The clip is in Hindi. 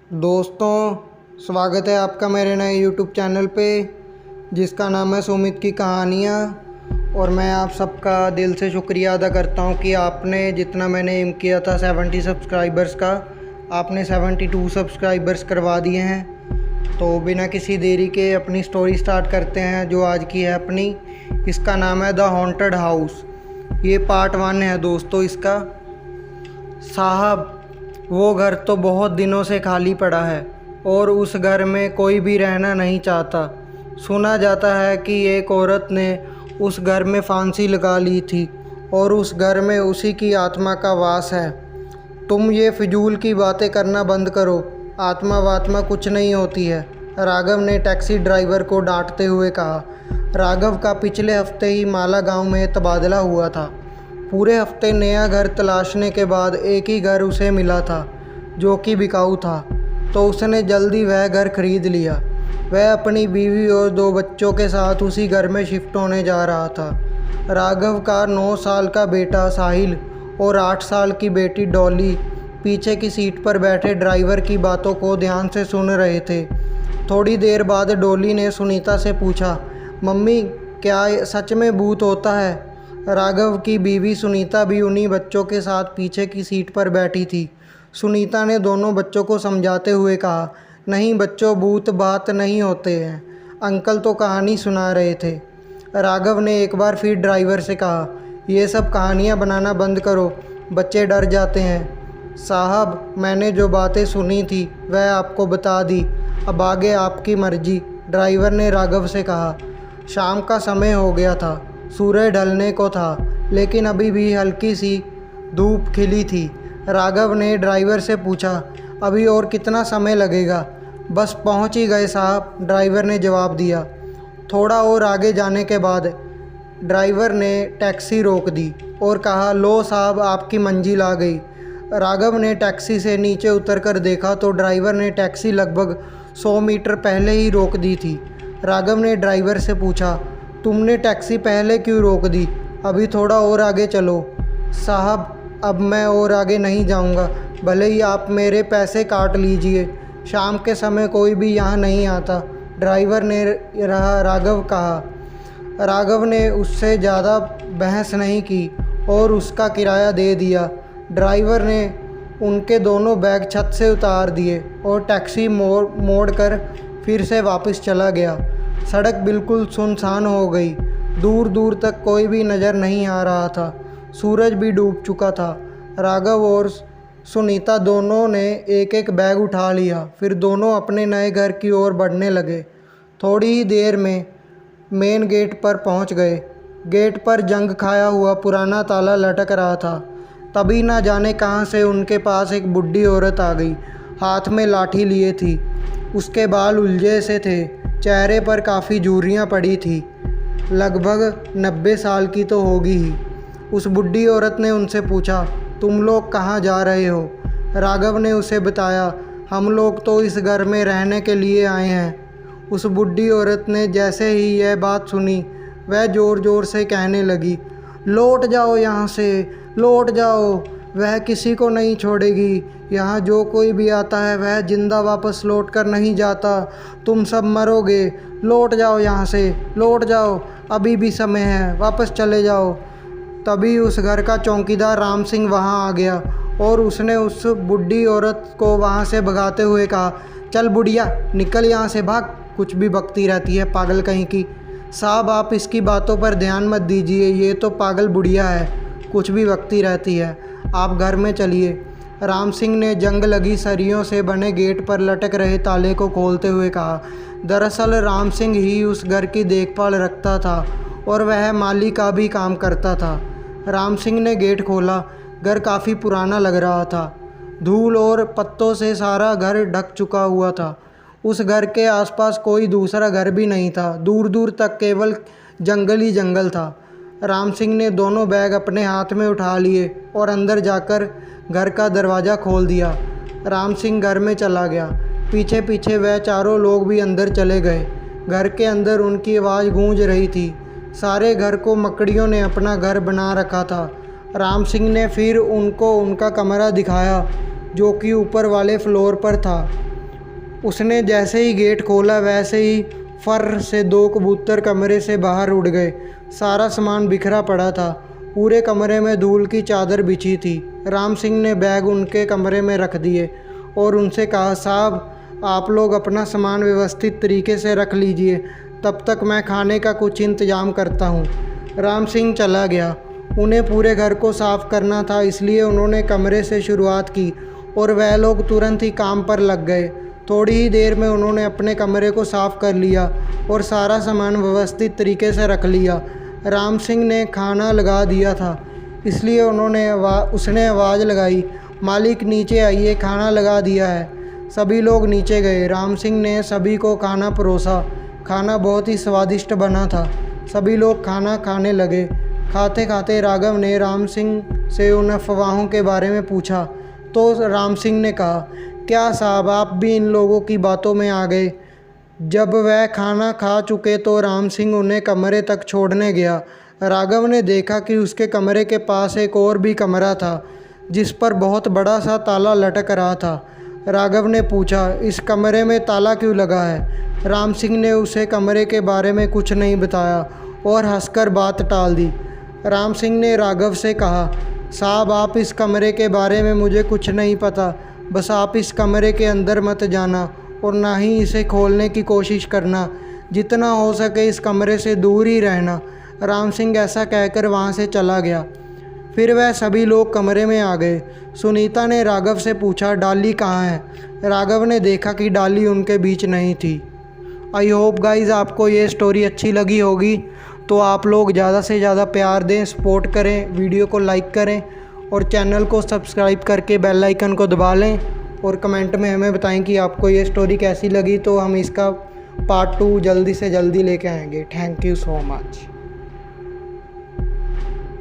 दोस्तों, स्वागत है आपका मेरे नए यूट्यूब चैनल पे जिसका नाम है सुमित की कहानियाँ। और मैं आप सबका दिल से शुक्रिया अदा करता हूँ कि आपने जितना मैंने एम किया था 70 सब्सक्राइबर्स का, आपने 72 सब्सक्राइबर्स करवा दिए हैं। तो बिना किसी देरी के अपनी स्टोरी स्टार्ट करते हैं जो आज की है अपनी। इसका नाम है द हॉन्टेड हाउस। ये पार्ट 1 है दोस्तों इसका। साहब, वो घर तो बहुत दिनों से खाली पड़ा है और उस घर में कोई भी रहना नहीं चाहता। सुना जाता है कि एक औरत ने उस घर में फांसी लगा ली थी और उस घर में उसी की आत्मा का वास है। तुम ये फिजूल की बातें करना बंद करो, आत्मा वात्मा कुछ नहीं होती है, राघव ने टैक्सी ड्राइवर को डांटते हुए कहा। राघव का पिछले हफ्ते ही माला गांव में तबादला हुआ था। पूरे हफ्ते नया घर तलाशने के बाद एक ही घर उसे मिला था जो कि बिकाऊ था, तो उसने जल्दी वह घर खरीद लिया। वह अपनी बीवी और 2 बच्चों के साथ उसी घर में शिफ्ट होने जा रहा था। राघव का 9 साल का बेटा साहिल और 8 साल की बेटी डॉली पीछे की सीट पर बैठे ड्राइवर की बातों को ध्यान से सुन रहे थे। थोड़ी देर बाद डॉली ने सुनीता से पूछा, मम्मी, क्या सच में भूत होता है? राघव की बीवी सुनीता भी उन्हीं बच्चों के साथ पीछे की सीट पर बैठी थी। सुनीता ने दोनों बच्चों को समझाते हुए कहा, नहीं बच्चों, भूत बात नहीं होते हैं, अंकल तो कहानी सुना रहे थे। राघव ने एक बार फिर ड्राइवर से कहा, ये सब कहानियाँ बनाना बंद करो, बच्चे डर जाते हैं। साहब, मैंने जो बातें सुनी थी वह आपको बता दी, अब आगे आपकी मर्जी, ड्राइवर ने राघव से कहा। शाम का समय हो गया था, सूरज ढलने को था, लेकिन अभी भी हल्की सी धूप खिली थी। राघव ने ड्राइवर से पूछा, अभी और कितना समय लगेगा? बस पहुंच ही गए साहब, ड्राइवर ने जवाब दिया। थोड़ा और आगे जाने के बाद ड्राइवर ने टैक्सी रोक दी और कहा, लो साहब, आपकी मंजिल आ गई। राघव ने टैक्सी से नीचे उतरकर देखा तो ड्राइवर ने टैक्सी लगभग 100 मीटर पहले ही रोक दी थी। राघव ने ड्राइवर से पूछा, तुमने टैक्सी पहले क्यों रोक दी? अभी थोड़ा और आगे चलो। साहब, अब मैं और आगे नहीं जाऊंगा, भले ही आप मेरे पैसे काट लीजिए, शाम के समय कोई भी यहाँ नहीं आता, ड्राइवर ने राघव कहा। राघव ने उससे ज़्यादा बहस नहीं की और उसका किराया दे दिया। ड्राइवर ने उनके दोनों बैग छत से उतार दिए और टैक्सी मोड़ कर फिर से वापस चला गया। सड़क बिल्कुल सुनसान हो गई, दूर दूर तक कोई भी नज़र नहीं आ रहा था। सूरज भी डूब चुका था। राघव और सुनीता दोनों ने एक एक बैग उठा लिया, फिर दोनों अपने नए घर की ओर बढ़ने लगे। थोड़ी ही देर में मेन गेट पर पहुंच गए। गेट पर जंग खाया हुआ पुराना ताला लटक रहा था। तभी ना जाने कहां से उनके पास एक बुढ़ी औरत आ गई, हाथ में लाठी लिए थी। उसके बाल उलझे से थे, चेहरे पर काफ़ी झुर्रियाँ पड़ी थी, लगभग 90 साल की तो होगी ही। उस बुढ़ी औरत ने उनसे पूछा, तुम लोग कहाँ जा रहे हो? राघव ने उसे बताया, हम लोग तो इस घर में रहने के लिए आए हैं। उस बुढ़ी औरत ने जैसे ही यह बात सुनी वह ज़ोर ज़ोर से कहने लगी, लौट जाओ यहाँ से, लौट जाओ, वह किसी को नहीं छोड़ेगी। यहाँ जो कोई भी आता है वह जिंदा वापस लौट कर नहीं जाता। तुम सब मरोगे, लौट जाओ यहाँ से, लौट जाओ, अभी भी समय है, वापस चले जाओ। तभी उस घर का चौकीदार राम सिंह वहाँ आ गया और उसने उस बुढ़ी औरत को वहाँ से भगाते हुए कहा, चल बुढ़िया, निकल यहाँ से, भाग, कुछ भी बकती रहती है, पागल कहीं की। साहब, आप इसकी बातों पर ध्यान मत दीजिए, ये तो पागल बुढ़िया है, कुछ भी बकती रहती है, आप घर में चलिए। राम सिंह ने जंग लगी सरियों से बने गेट पर लटक रहे ताले को खोलते हुए कहा। दरअसल राम सिंह ही उस घर की देखभाल रखता था और वह माली का भी काम करता था। राम सिंह ने गेट खोला। घर काफ़ी पुराना लग रहा था, धूल और पत्तों से सारा घर ढक चुका हुआ था। उस घर के आसपास कोई दूसरा घर भी नहीं था, दूर दूर तक केवल जंगल ही जंगल था। राम सिंह ने दोनों बैग अपने हाथ में उठा लिए और अंदर जाकर घर का दरवाज़ा खोल दिया। राम सिंह घर में चला गया। पीछे पीछे वह चारों लोग भी अंदर चले गए। घर के अंदर उनकी आवाज़ गूंज रही थी। सारे घर को मकड़ियों ने अपना घर बना रखा था। राम सिंह ने फिर उनको उनका कमरा दिखाया जो कि ऊपर वाले फ्लोर पर था। उसने जैसे ही गेट खोला वैसे ही फर से 2 कबूतर कमरे से बाहर उड़ गए। सारा सामान बिखरा पड़ा था। पूरे कमरे में धूल की चादर बिछी थी। राम सिंह ने बैग उनके कमरे में रख दिए और उनसे कहा, साहब आप लोग अपना सामान व्यवस्थित तरीके से रख लीजिए, तब तक मैं खाने का कुछ इंतज़ाम करता हूँ। राम सिंह चला गया। उन्हें पूरे घर को साफ़ करना था, इसलिए उन्होंने कमरे से शुरुआत की और वह लोग तुरंत ही काम पर लग गए। थोड़ी ही देर में उन्होंने अपने कमरे को साफ़ कर लिया और सारा सामान व्यवस्थित तरीके से रख लिया। राम सिंह ने खाना लगा दिया था, इसलिए उसने आवाज़ लगाई, मालिक नीचे आइए, खाना लगा दिया है। सभी लोग नीचे गए। राम सिंह ने सभी को खाना परोसा। खाना बहुत ही स्वादिष्ट बना था। सभी लोग खाना खाने लगे। खाते खाते राघव ने राम सिंह से उन अफवाहों के बारे में पूछा, तो राम सिंह ने कहा, क्या साहब आप भी इन लोगों की बातों में आ गए। जब वह खाना खा चुके तो राम सिंह उन्हें कमरे तक छोड़ने गया। राघव ने देखा कि उसके कमरे के पास एक और भी कमरा था, जिस पर बहुत बड़ा सा ताला लटक रहा था। राघव ने पूछा, इस कमरे में ताला क्यों लगा है। राम सिंह ने उसे कमरे के बारे में कुछ नहीं बताया और हंसकर बात टाल दी। राम सिंह ने राघव से कहा, साहब आप इस कमरे के बारे में मुझे कुछ नहीं पता, बस आप इस कमरे के अंदर मत जाना और ना ही इसे खोलने की कोशिश करना। जितना हो सके इस कमरे से दूर ही रहना। राम सिंह ऐसा कहकर वहाँ से चला गया। फिर वह सभी लोग कमरे में आ गए। सुनीता ने राघव से पूछा, डाली कहाँ है। राघव ने देखा कि डाली उनके बीच नहीं थी। आई होप गाइज़ आपको ये स्टोरी अच्छी लगी होगी, तो आप लोग ज़्यादा से ज़्यादा प्यार दें, सपोर्ट करें, वीडियो को लाइक करें और चैनल को सब्सक्राइब करके बेल आइकन को दबा लें और कमेंट में हमें बताएं कि आपको ये स्टोरी कैसी लगी, तो हम इसका पार्ट 2 जल्दी से जल्दी लेके आएंगे। Thank you so much.